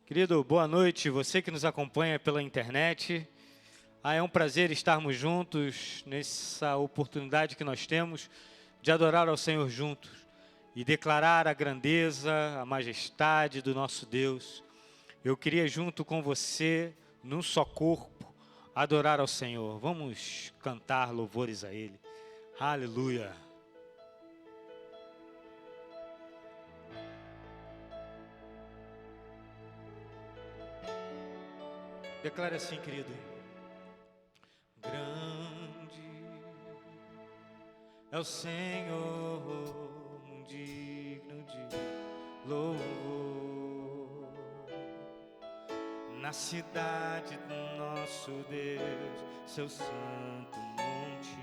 Querido, boa noite, você que nos acompanha pela internet. É um prazer estarmos juntos nessa oportunidade que nós temos de adorar ao Senhor juntos e declarar a grandeza, a majestade do nosso Deus. Eu queria junto com você, num só corpo, adorar ao Senhor. Vamos cantar louvores a Ele. Aleluia. Declare assim, querido. Grande é o Senhor, digno de louvor, na cidade do nosso Deus, seu santo monte.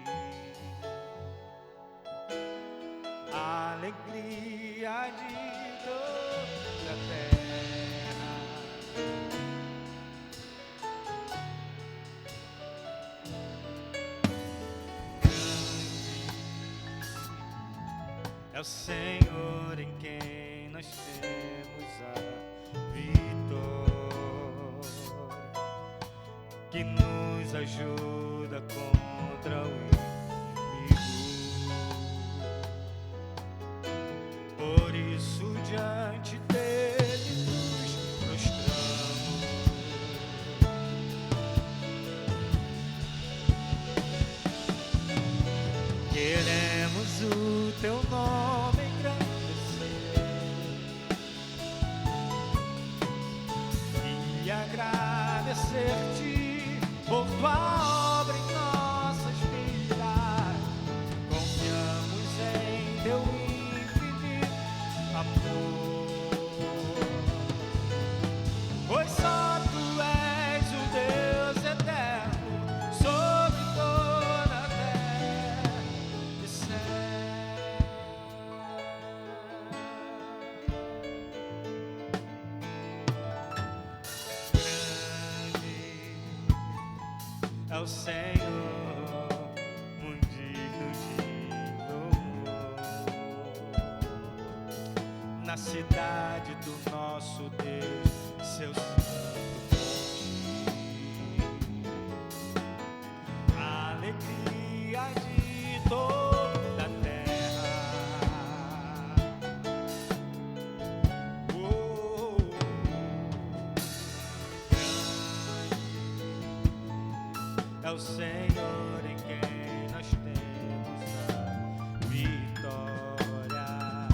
A alegria de toda a terra. É o Senhor em quem nós temos a vitória, que nos ajuda contra o inimigo. Por isso diante dele nos prostramos. Queremos o teu nome engrandecer e agradecer-te por tua obra em nossas vidas. Confiamos em teu infinito amor, pois só tu és o Deus eterno sobre toda a terra e céu. Grande é o Senhor, muito digno de louvor, na cidade do nosso Deus, seu santo monte. A alegria de toda a terra. Oh, é o Senhor em quem nós temos a vitória,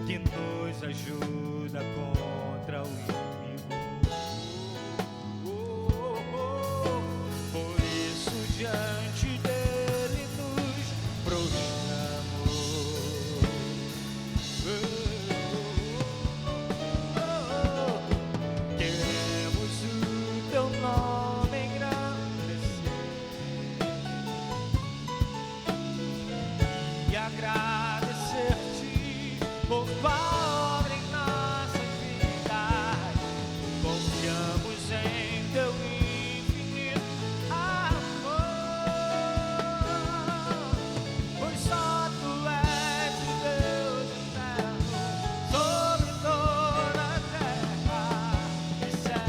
que nos ajuda contra o inimigo. Por isso diante dele nos prostramos. Queremos o teu nome engrandecer e agradecer-te por tua obra em nossas vidas. Confiamos em teu infinito amor, pois só tu és o Deus eterno sobre toda a terra e céu.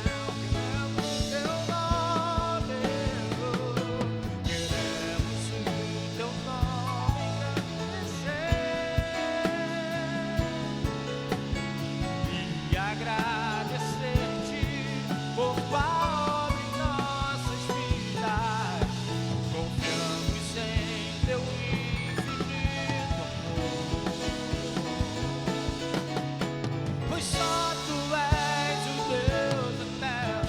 Queremos teu nome, queremos o teu nome engrandecer e agradecer-te por tua obra em nossas vidas. Confiamos em teu infinito amor, pois só tu és o Deus eterno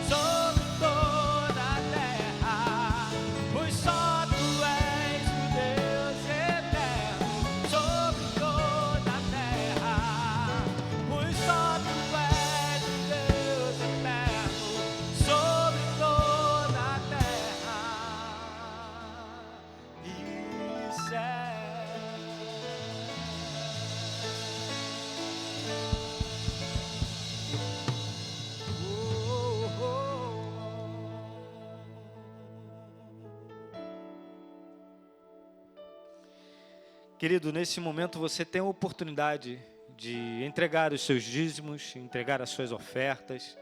sobre toda a terra. Pois só tu és o Deus eterno sobre toda a terra. Pois só tu és o Deus eterno sobre toda a terra e céu. Oh, oh, oh. Querido, nesse momento você tem a oportunidade de entregar os seus dízimos, entregar as suas ofertas.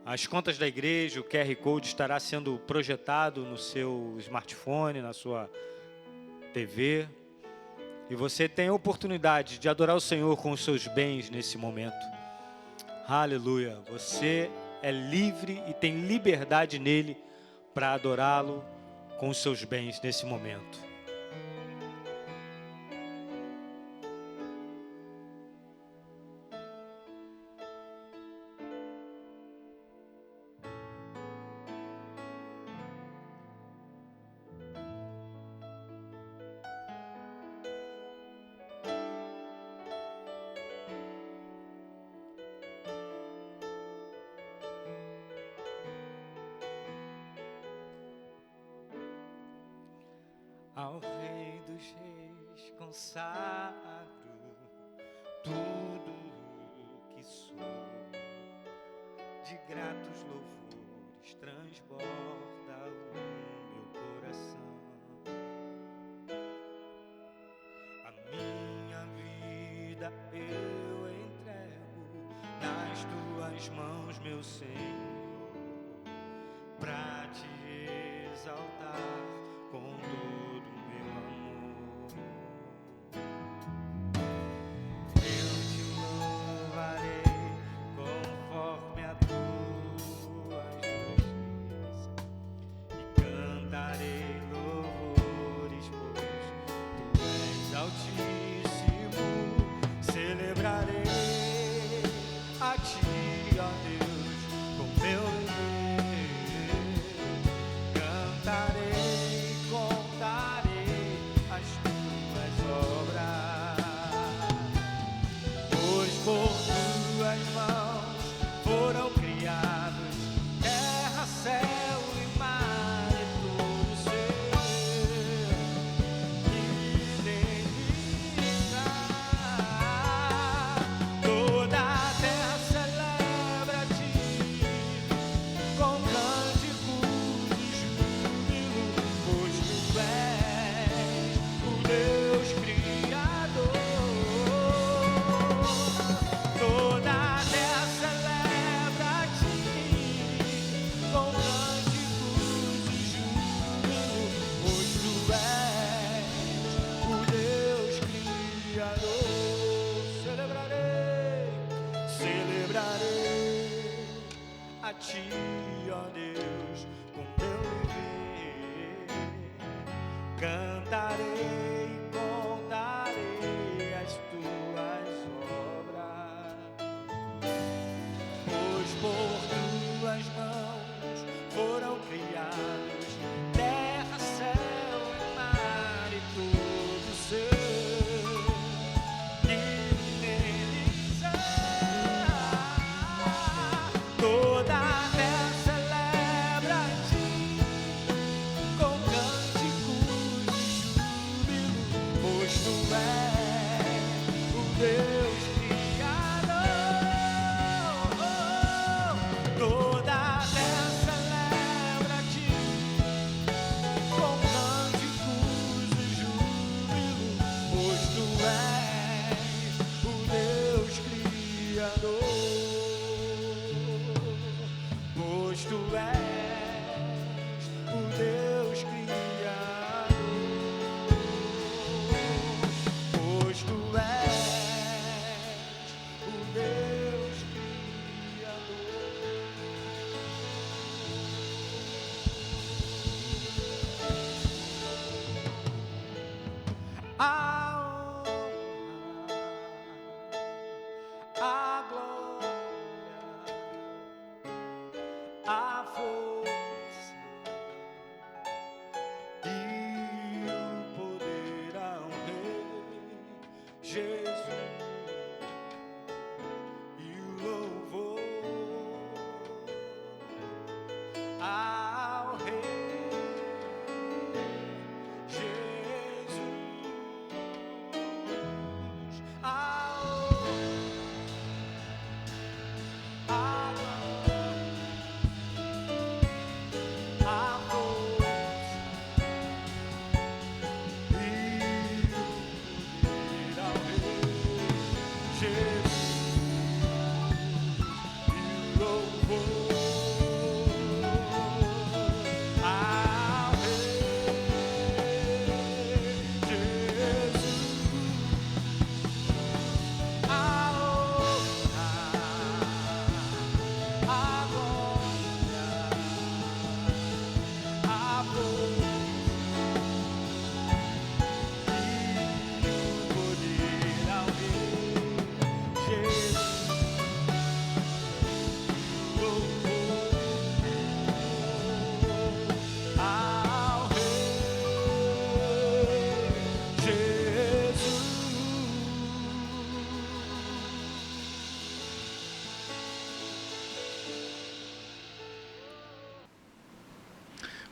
As contas da igreja, o QR Code estará sendo projetado no seu smartphone, na sua TV. E você tem a oportunidade de adorar o Senhor com os seus bens nesse momento. Aleluia! Você é livre e tem liberdade nele para adorá-lo com os seus bens nesse momento. Ao Rei dos Reis consagro tudo o que sou, de gratos louvores transborda o meu coração. A minha vida eu entrego nas tuas mãos, meu Senhor, pra te exaltar com todo o meu amor. Eu te louvarei conforme a tua justiça e cantarei louvores, pois tu és altíssimo. Celebrarei a ti, ó Deus, com meu viver. Cantarei, por tuas mãos foram criados terra, céu e mar e todo ser que nele está. Toda a terra celebra-te com cânticos de júbilo, pois tu és o Deus Criador. Toda a terra celebra-te com cânticos de júbilo, pois tu és o Deus Criador. Celebrarei a ti, ó Deus, com meu viver. Cantarei e contarei as tuas obras, pois por tuas mãos foram criados terra, céu e mar e todo ser que neles há. Toda a terra celebra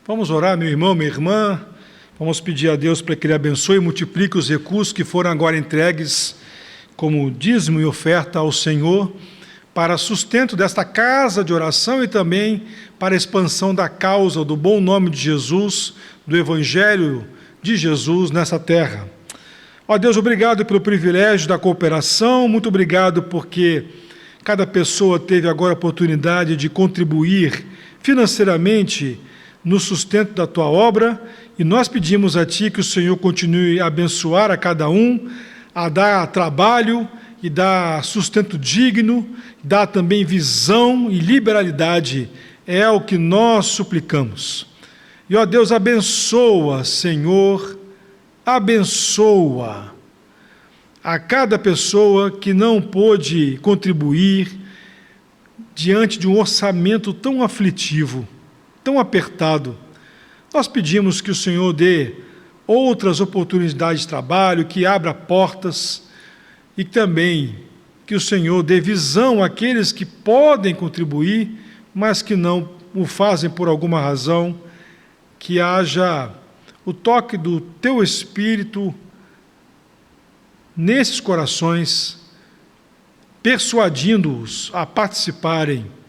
Vamos orar, meu irmão, minha irmã. Vamos pedir a Deus para que Ele abençoe e multiplique os recursos que foram agora entregues como dízimo e oferta ao Senhor, para sustento desta casa de oração e também para a expansão da causa do bom nome de Jesus, do Evangelho de Jesus nessa terra. Ó Deus, obrigado pelo privilégio da cooperação, muito obrigado porque cada pessoa teve agora a oportunidade de contribuir financeiramente no sustento da Tua obra, e nós pedimos a Ti que o Senhor continue a abençoar a cada um, a dar trabalho e dar sustento digno, dar também visão e liberalidade, é o que nós suplicamos. E, ó Deus, abençoa, Senhor, abençoa a cada pessoa que não pôde contribuir diante de um orçamento tão aflitivo, tão apertado. Nós pedimos que o Senhor dê outras oportunidades de trabalho, que abra portas e também que o Senhor dê visão àqueles que podem contribuir, mas que não o fazem por alguma razão, que haja o toque do Teu Espírito nesses corações, persuadindo-os a participarem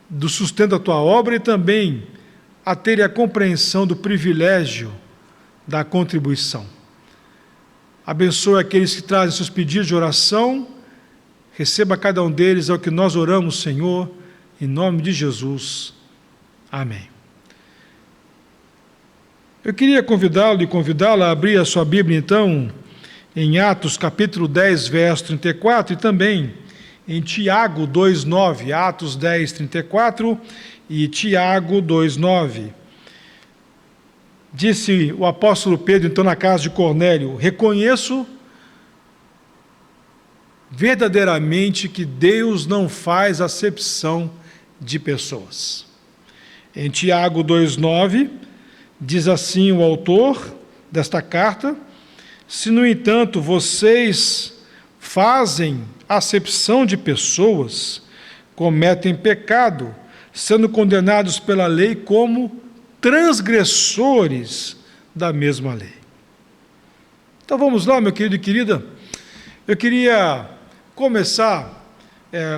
do sustento da Tua obra e também a terem a compreensão do privilégio da contribuição. Abençoe aqueles que trazem seus pedidos de oração, receba cada um deles, é o que nós oramos, Senhor, em nome de Jesus. Amém. Eu queria convidá-lo e convidá-la a abrir a sua Bíblia, então, em Atos, capítulo 10, verso 34, e também em Tiago 2,9, Atos 10, 34 e Tiago 2,9. Disse o apóstolo Pedro, então, na casa de Cornélio: reconheço verdadeiramente que Deus não faz acepção de pessoas. Em Tiago 2,9, diz assim o autor desta carta: se, no entanto, vocês fazem acepção de pessoas, cometem pecado, sendo condenados pela lei como transgressores da mesma lei. Então vamos lá, meu querido e querida. Eu queria começar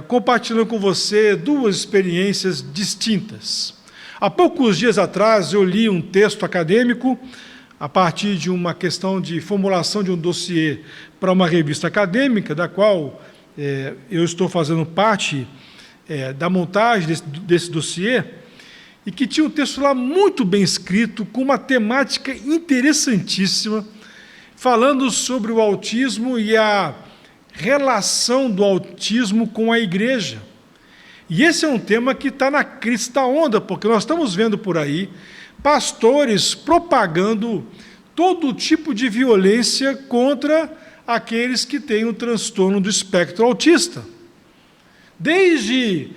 compartilhando com você duas experiências distintas. Há poucos dias atrás eu li um texto acadêmico a partir de uma questão de formulação de um dossiê para uma revista acadêmica, da qual eu estou fazendo parte da montagem desse dossiê, e que tinha um texto lá muito bem escrito, com uma temática interessantíssima, falando sobre o autismo e a relação do autismo com a igreja. E esse é um tema que está na crista da onda, porque nós estamos vendo por aí pastores propagando todo tipo de violência contra aqueles que têm o transtorno do espectro autista. Desde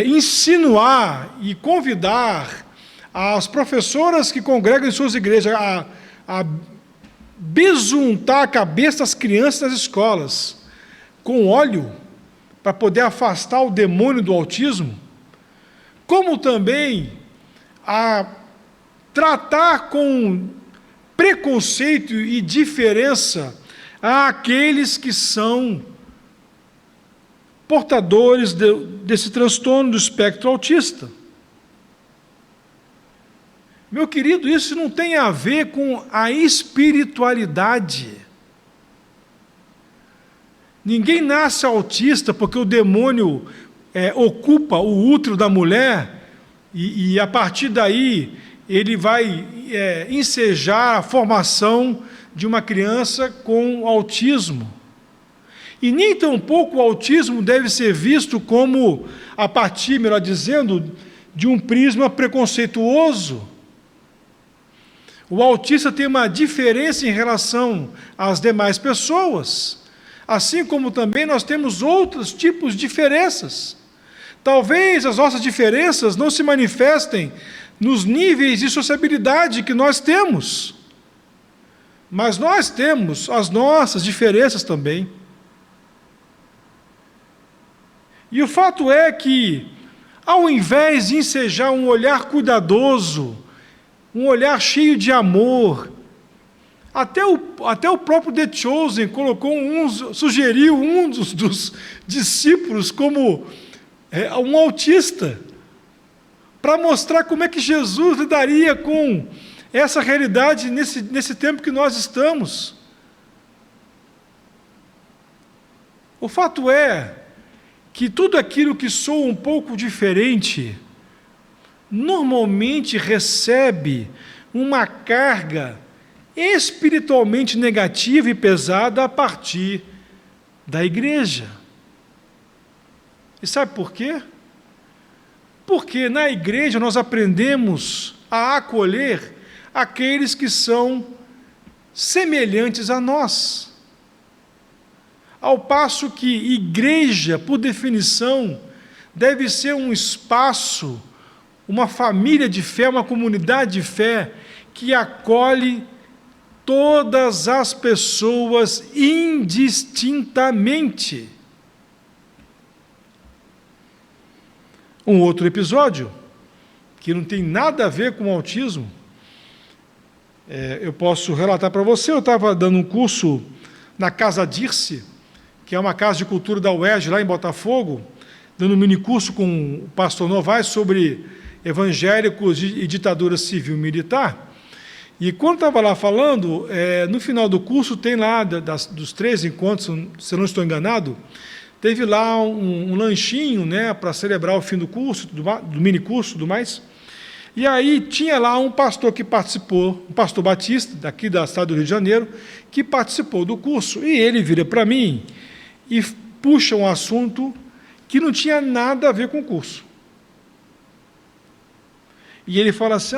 insinuar e convidar as professoras que congregam em suas igrejas a besuntar a cabeça das crianças das escolas com óleo para poder afastar o demônio do autismo, como também a tratar com preconceito e diferença àqueles que são portadores desse transtorno do espectro autista. Meu querido, isso não tem a ver com a espiritualidade. Ninguém nasce autista porque o demônio ocupa o útero da mulher e a partir daí ele vai ensejar a formação de uma criança com autismo. E nem tampouco o autismo deve ser visto como, a partir, melhor dizendo, de um prisma preconceituoso. O autista tem uma diferença em relação às demais pessoas, assim como também nós temos outros tipos de diferenças. Talvez as nossas diferenças não se manifestem nos níveis de sociabilidade que nós temos, mas nós temos as nossas diferenças também. E o fato é que ao invés de ensejar um olhar cuidadoso, um olhar cheio de amor, até o próprio The Chosen sugeriu um dos discípulos como um autista, para mostrar como é que Jesus lidaria com essa realidade nesse tempo que nós estamos. O fato é que tudo aquilo que soa um pouco diferente, normalmente recebe uma carga espiritualmente negativa e pesada a partir da igreja. E sabe por quê? Porque na igreja nós aprendemos a acolher aqueles que são semelhantes a nós. Ao passo que igreja, por definição, deve ser um espaço, uma família de fé, uma comunidade de fé que acolhe todas as pessoas indistintamente. Um outro episódio, que não tem nada a ver com o autismo, eu posso relatar para você. Eu estava dando um curso na Casa Dirce, que é uma casa de cultura da UERJ, lá em Botafogo, dando um minicurso com o pastor Novaes sobre evangélicos e ditadura civil-militar. E quando estava lá falando, no final do curso, tem lá, dos 3 encontros, se eu não estou enganado, teve lá um lanchinho, né, para celebrar o fim do curso, do minicurso e tudo mais. E aí tinha lá um pastor que participou, um pastor batista, daqui da cidade do Rio de Janeiro, que participou do curso. E ele vira para mim e puxa um assunto que não tinha nada a ver com o curso. E ele fala assim,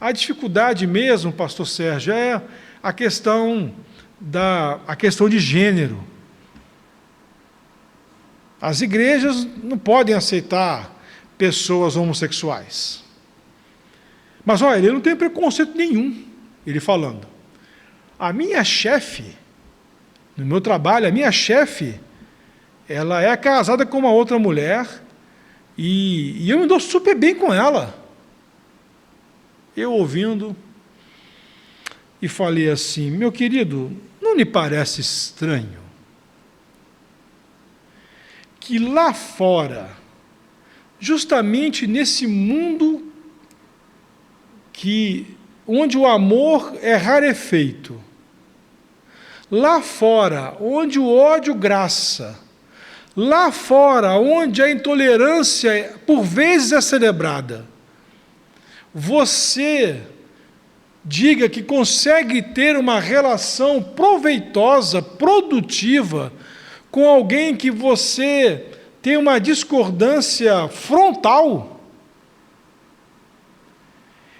a dificuldade mesmo, pastor Sérgio, é a questão de gênero. As igrejas não podem aceitar pessoas homossexuais. Mas, olha, ele não tem preconceito nenhum, ele falando. A minha chefe, no meu trabalho, a minha chefe, ela é casada com uma outra mulher e eu me dou super bem com ela. Eu ouvindo e falei assim, meu querido, não lhe parece estranho que lá fora, justamente nesse mundo onde o amor é rarefeito, lá fora, onde o ódio graça, lá fora, onde a intolerância por vezes é celebrada, você diga que consegue ter uma relação proveitosa, produtiva, com alguém que você tem uma discordância frontal.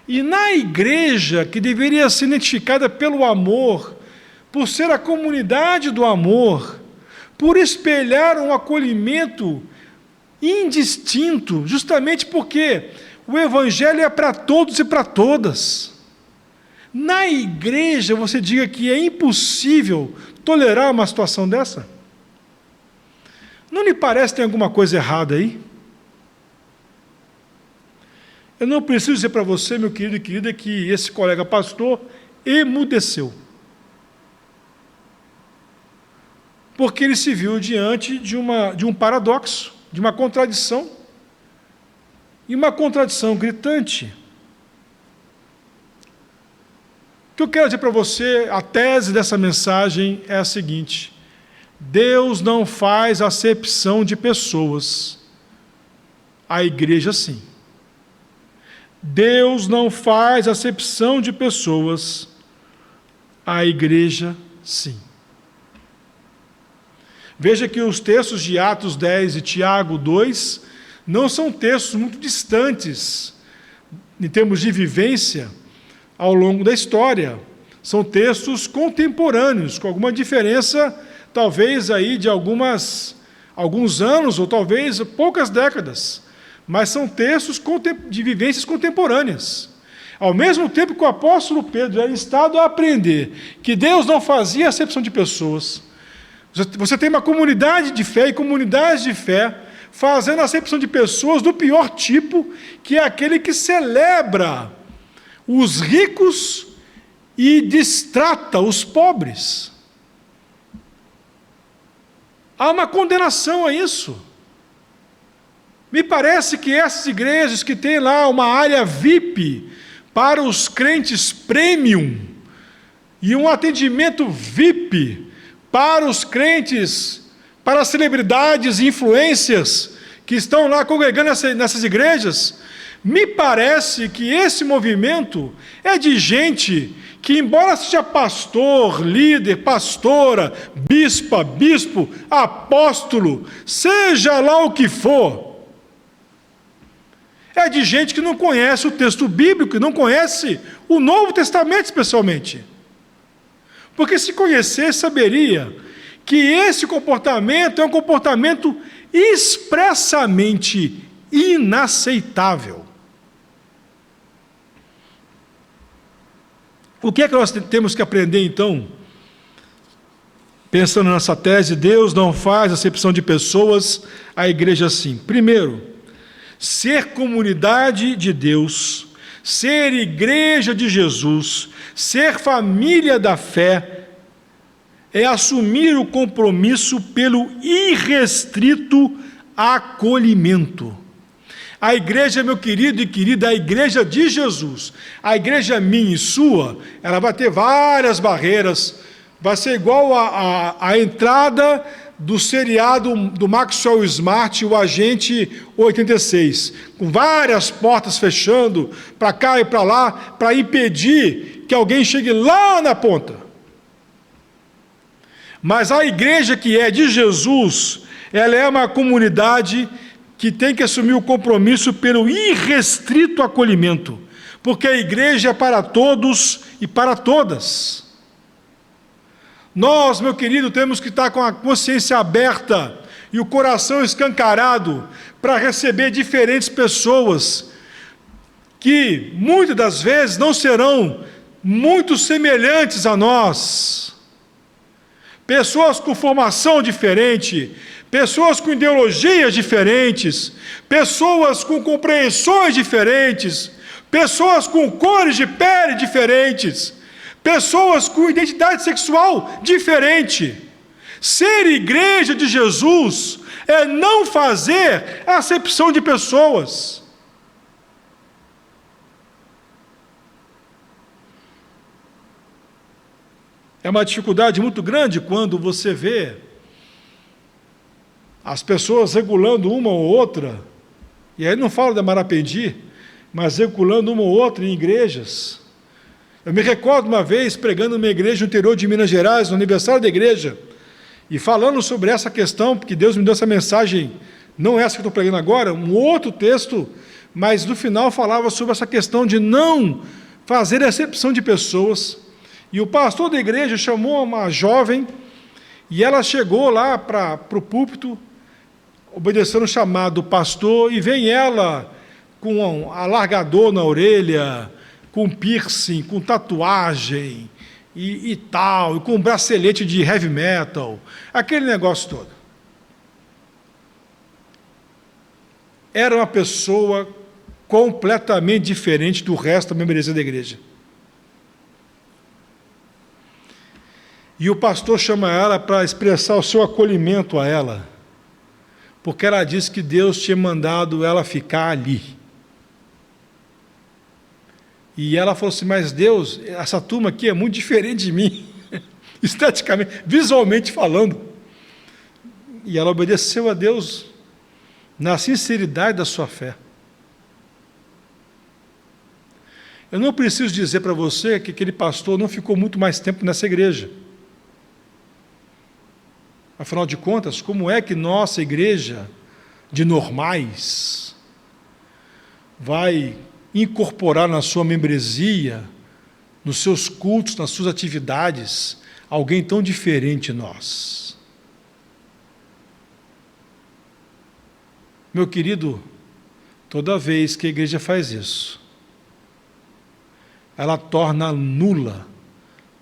E na igreja, que deveria ser identificada pelo amor, por ser a comunidade do amor, por espelhar um acolhimento indistinto, justamente porque o Evangelho é para todos e para todas. Na igreja, você diga que é impossível tolerar uma situação dessa? Não lhe parece que tem alguma coisa errada aí? Eu não preciso dizer para você, meu querido e querida, que esse colega pastor emudeceu. Porque ele se viu diante de um paradoxo, de uma contradição. E uma contradição gritante. O que eu quero dizer para você, a tese dessa mensagem é a seguinte: Deus não faz acepção de pessoas, a igreja sim. Deus não faz acepção de pessoas, a igreja sim. Veja que os textos de Atos 10 e Tiago 2 não são textos muito distantes, em termos de vivência, ao longo da história. São textos contemporâneos, com alguma diferença, talvez aí de alguns anos, ou talvez poucas décadas. Mas são textos de vivências contemporâneas. Ao mesmo tempo que o apóstolo Pedro era instado a aprender que Deus não fazia acepção de pessoas, você tem uma comunidade de fé, e comunidades de fé fazendo acepção de pessoas do pior tipo, que é aquele que celebra os ricos e destrata os pobres. Há uma condenação a isso. Me parece que essas igrejas que têm lá uma área VIP para os crentes premium e um atendimento VIP para os crentes, para as celebridades e influências que estão lá congregando nessas igrejas, me parece que esse movimento é de gente que, embora seja pastor, líder, pastora, bispo, apóstolo, seja lá o que for, é de gente que não conhece o texto bíblico, não conhece o Novo Testamento especialmente. Porque se conhecesse, saberia que esse comportamento é um comportamento expressamente inaceitável. O que é que nós temos que aprender, então? Pensando nessa tese, Deus não faz acepção de pessoas, a igreja sim. Primeiro, ser comunidade de Deus, ser igreja de Jesus, ser família da fé, é assumir o compromisso pelo irrestrito acolhimento. A igreja, meu querido e querida, a igreja de Jesus, a igreja minha e sua, ela vai ter várias barreiras, vai ser igual a entrada do seriado do Maxwell Smart, o Agente 86, com várias portas fechando, para cá e para lá, para impedir que alguém chegue lá na ponta. Mas a igreja que é de Jesus, ela é uma comunidade que tem que assumir o compromisso pelo irrestrito acolhimento, porque a igreja é para todos e para todas. Nós, meu querido, temos que estar com a consciência aberta e o coração escancarado para receber diferentes pessoas, que muitas das vezes não serão muito semelhantes a nós. Pessoas com formação diferente, pessoas com ideologias diferentes, pessoas com compreensões diferentes, pessoas com cores de pele diferentes, pessoas com identidade sexual diferente. Ser igreja de Jesus é não fazer acepção de pessoas. É uma dificuldade muito grande quando você vê as pessoas regulando uma ou outra, e aí não falo da Marapendi, mas regulando uma ou outra em igrejas. Eu me recordo uma vez pregando numa igreja no interior de Minas Gerais, no aniversário da igreja, e falando sobre essa questão, porque Deus me deu essa mensagem, não essa que eu estou pregando agora, um outro texto, mas no final falava sobre essa questão de não fazer acepção de pessoas. E o pastor da igreja chamou uma jovem, e ela chegou lá para o púlpito, obedecendo o chamado do pastor, e vem ela com um alargador na orelha, com piercing, com tatuagem e tal, e com bracelete de heavy metal, aquele negócio todo. Era uma pessoa completamente diferente do resto da membresia da igreja. E o pastor chama ela para expressar o seu acolhimento a ela, porque ela disse que Deus tinha mandado ela ficar ali. E ela falou assim, mas Deus, essa turma aqui é muito diferente de mim, esteticamente, visualmente falando. E ela obedeceu a Deus na sinceridade da sua fé. Eu não preciso dizer para você que aquele pastor não ficou muito mais tempo nessa igreja. Afinal de contas, como é que nossa igreja de normais vai incorporar na sua membresia, nos seus cultos, nas suas atividades, alguém tão diferente de nós? Meu querido, toda vez que a igreja faz isso, ela torna nula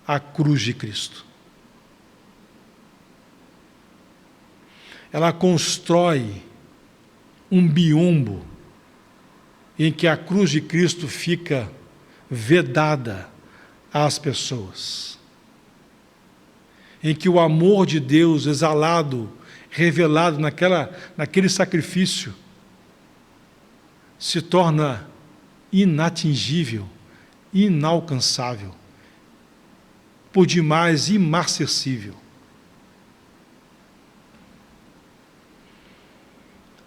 a cruz de Cristo. Ela constrói um biombo em que a cruz de Cristo fica vedada às pessoas, em que o amor de Deus exalado, revelado naquele sacrifício, se torna inatingível, inalcançável, por demais imarcessível.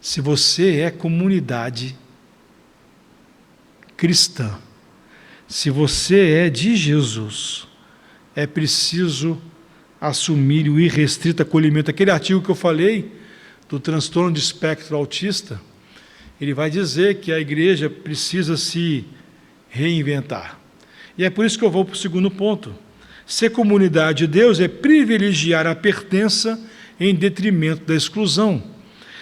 Se você é comunidade cristã, se você é de Jesus, é preciso assumir o irrestrito acolhimento. Aquele artigo que eu falei, do transtorno de espectro autista, ele vai dizer que a igreja precisa se reinventar. E é por isso que eu vou para o segundo ponto. Ser comunidade de Deus é privilegiar a pertença em detrimento da exclusão.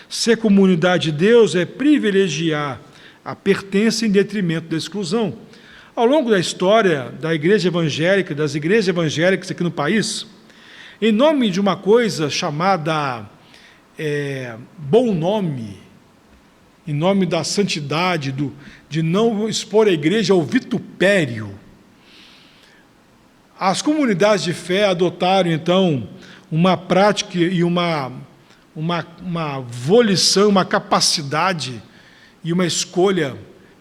Ser comunidade de Deus é privilegiar a pertença em detrimento da exclusão. Ao longo da história da igreja evangélica, das igrejas evangélicas aqui no país, em nome de uma coisa chamada bom nome, em nome da santidade, de não expor a igreja ao vitupério, as comunidades de fé adotaram, então, uma prática e uma volição, uma capacidade e uma escolha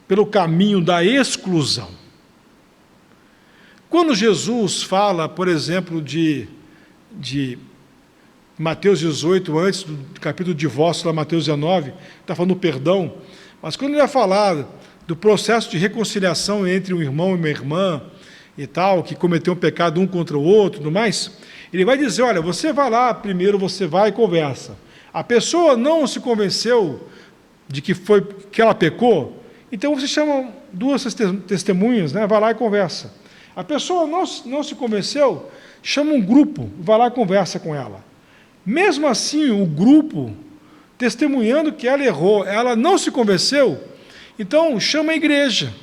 pelo caminho da exclusão. Quando Jesus fala, por exemplo, de Mateus 18, antes do capítulo do divórcio, lá Mateus 19, está falando do perdão, mas quando ele vai falar do processo de reconciliação entre um irmão e uma irmã, e tal, que cometeu um pecado um contra o outro, tudo mais, ele vai dizer, olha, você vai lá, primeiro você vai e conversa. A pessoa não se convenceu de que ela pecou, então você chama duas testemunhas, né? Vai lá e conversa. A pessoa não se convenceu, chama um grupo, vai lá e conversa com ela. Mesmo assim, o grupo, testemunhando que ela errou, ela não se convenceu, então chama a igreja.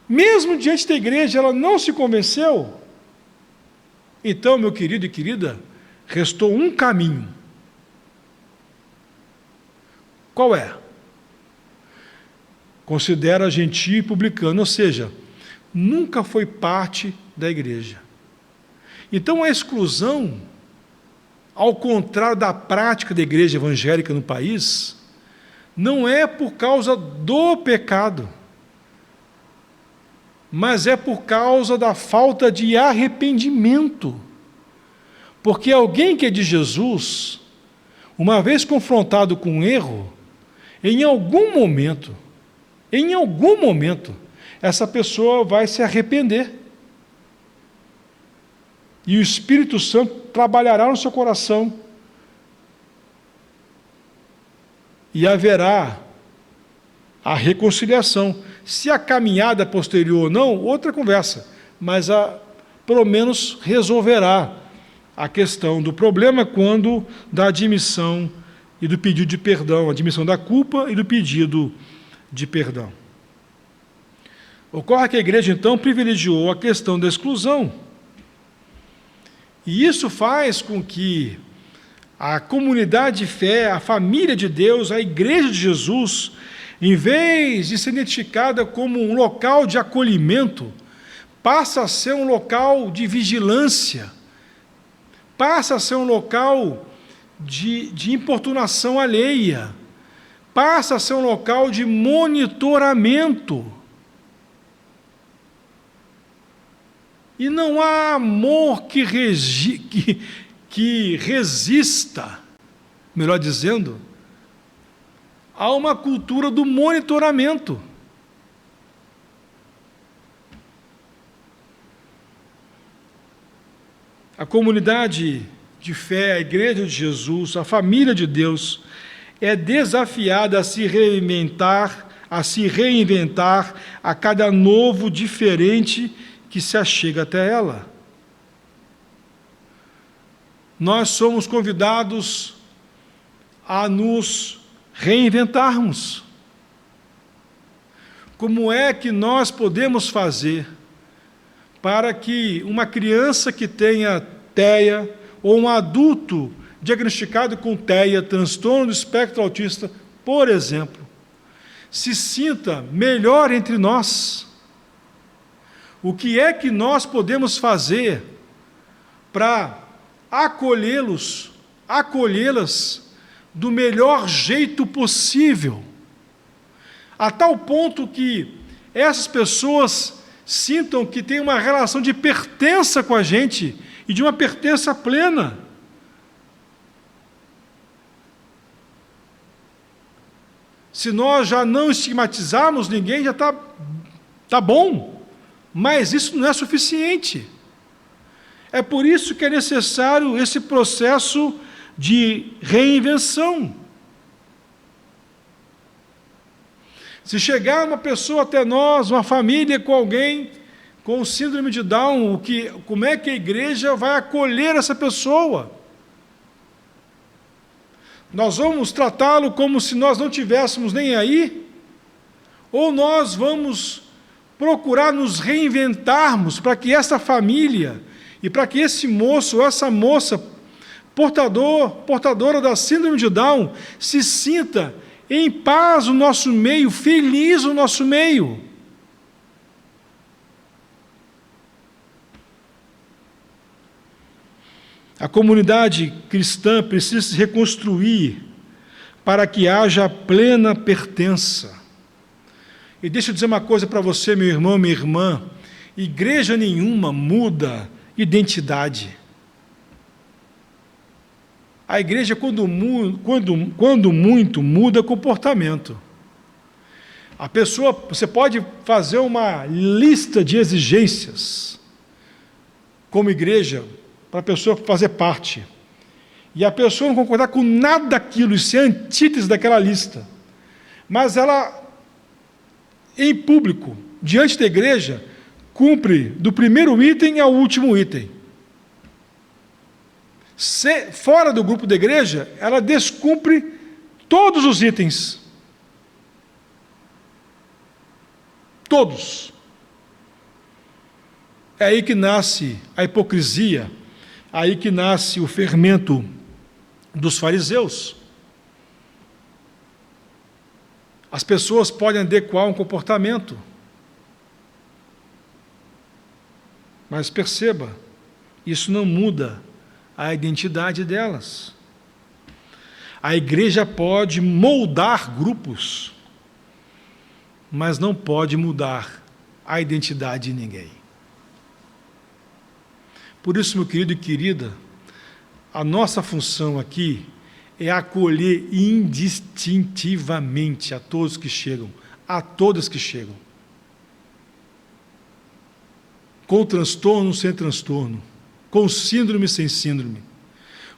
Mesmo diante da igreja, ela não se convenceu, então, meu querido e querida, restou um caminho. Qual é? Considera gentio e publicano, ou seja, nunca foi parte da igreja. Então, a exclusão, ao contrário da prática da igreja evangélica no país, não é por causa do pecado, mas é por causa da falta de arrependimento. Porque alguém que é de Jesus, uma vez confrontado com um erro, em algum momento, essa pessoa vai se arrepender. E o Espírito Santo trabalhará no seu coração. E haverá a reconciliação. Se a caminhada posterior ou não, outra conversa, mas pelo menos resolverá a questão do problema quando da admissão e do pedido de perdão, admissão da culpa e do pedido de perdão. Ocorre que a igreja, então, privilegiou a questão da exclusão. E isso faz com que a comunidade de fé, a família de Deus, a igreja de Jesus, em vez de ser identificada como um local de acolhimento, passa a ser um local de vigilância, passa a ser um local de importunação alheia, passa a ser um local de monitoramento. E não há amor que resista, melhor dizendo, há uma cultura do monitoramento. A comunidade de fé, a igreja de Jesus, a família de Deus, é desafiada a se reinventar a cada novo diferente que se achega até ela. Nós somos convidados a nos reinventarmos. Como é que nós podemos fazer para que uma criança que tenha TEA ou um adulto diagnosticado com TEA, transtorno do espectro autista, por exemplo, se sinta melhor entre nós. O que é que nós podemos fazer para acolhê-los, acolhê-las do melhor jeito possível, a tal ponto que essas pessoas sintam que tem uma relação de pertença com a gente e de uma pertença plena. Se nós já não estigmatizarmos ninguém, já tá bom, mas isso não é suficiente. É por isso que é necessário esse processo de reinvenção. Se chegar uma pessoa até nós, uma família com alguém com síndrome de Down, como é que a igreja vai acolher essa pessoa? Nós vamos tratá-lo como se nós não tivéssemos nem aí? Ou nós vamos procurar nos reinventarmos para que essa família e para que esse moço ou essa moça portadora da síndrome de Down se sinta em paz no nosso meio, feliz no nosso meio? A comunidade cristã precisa se reconstruir para que haja plena pertença. E deixa eu dizer uma coisa para você, meu irmão, minha irmã: igreja nenhuma muda identidade. A igreja, quando muito, muda comportamento. A pessoa, você pode fazer uma lista de exigências como igreja, para a pessoa fazer parte. E a pessoa não concordar com nada daquilo, e ser antítese daquela lista. Mas ela, em público, diante da igreja, cumpre do primeiro item ao último item. Fora do grupo da igreja, ela descumpre todos os itens. Todos. É aí que nasce a hipocrisia, aí que nasce o fermento dos fariseus. As pessoas podem adequar um comportamento, mas perceba, isso não muda a identidade delas. A igreja pode moldar grupos, mas não pode mudar a identidade de ninguém. Por isso, meu querido e querida, a nossa função aqui é acolher indistintivamente a todos que chegam, a todas que chegam. Com transtorno, sem transtorno, com síndrome, sem síndrome,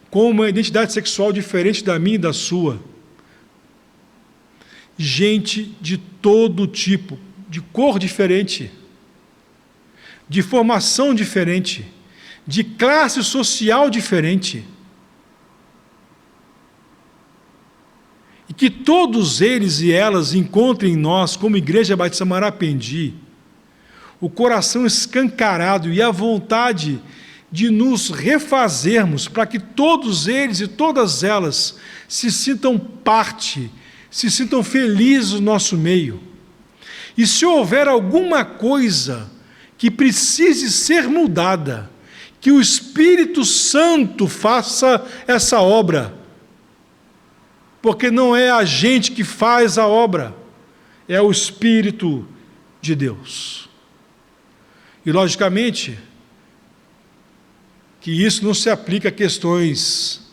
com uma identidade sexual diferente da minha e da sua. Gente de todo tipo, de cor diferente, de formação diferente, de classe social diferente. E que todos eles e elas encontrem em nós, como Igreja Batista Marapendi, o coração escancarado e a vontade de nos refazermos para que todos eles e todas elas se sintam parte, se sintam felizes no nosso meio. E se houver alguma coisa que precise ser mudada, que o Espírito Santo faça essa obra, porque não é a gente que faz a obra, é o Espírito de Deus. E, logicamente, que isso não se aplica a questões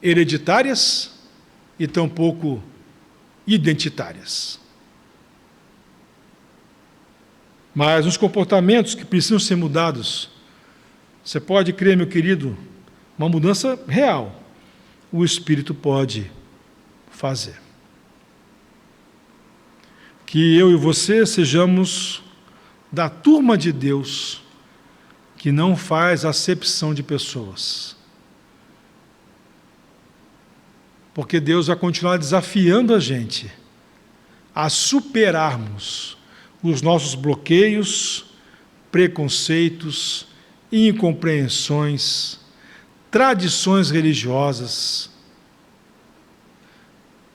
hereditárias e tampouco identitárias. Mas os comportamentos que precisam ser mudados, você pode crer, meu querido, uma mudança real, o Espírito pode fazer. Que eu e você sejamos da turma de Deus que não faz acepção de pessoas. Porque Deus vai continuar desafiando a gente a superarmos os nossos bloqueios, preconceitos, incompreensões, tradições religiosas,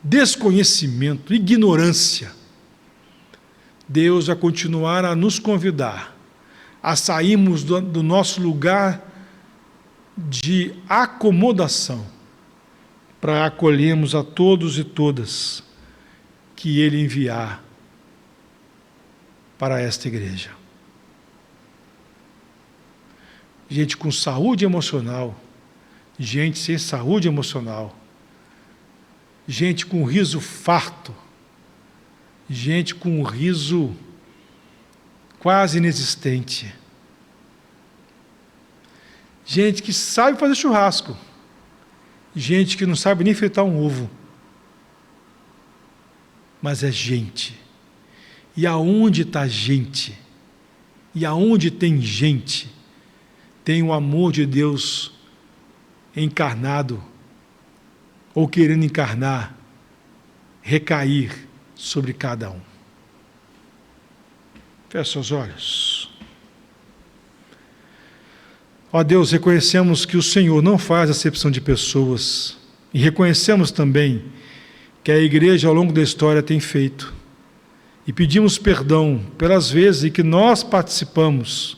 desconhecimento, ignorância, Deus vai continuar a nos convidar a sairmos do nosso lugar de acomodação para acolhermos a todos e todas que Ele enviar para esta igreja. Gente com saúde emocional, gente sem saúde emocional, gente com riso farto, gente com riso quase inexistente, gente que sabe fazer churrasco, gente que não sabe nem fritar um ovo, mas é gente. E aonde está gente, e aonde tem gente, tem o amor de Deus encarnado, ou querendo encarnar, recair sobre cada um. Feche seus olhos. Ó Deus, reconhecemos que o Senhor não faz acepção de pessoas, e reconhecemos também que a igreja ao longo da história tem feito, e pedimos perdão pelas vezes em que nós participamos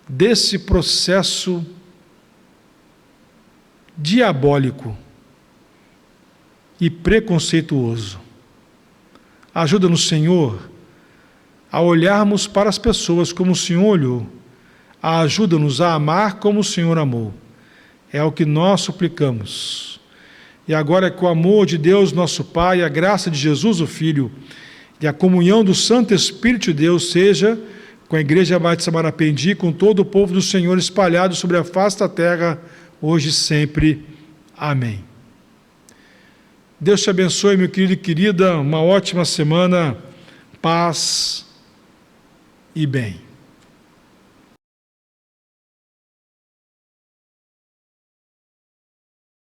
desse processo diabólico e preconceituoso. Ajuda-nos, Senhor, a olharmos para as pessoas como o Senhor olhou. Ajuda-nos a amar como o Senhor amou. É o que nós suplicamos. E agora que o amor de Deus, nosso Pai, a graça de Jesus, o Filho, e a comunhão do Santo Espírito de Deus seja com a Igreja Batista Marapendi, com todo o povo do Senhor espalhado sobre a face da terra, hoje e sempre. Amém. Deus te abençoe, meu querido e querida, uma ótima semana, paz e bem.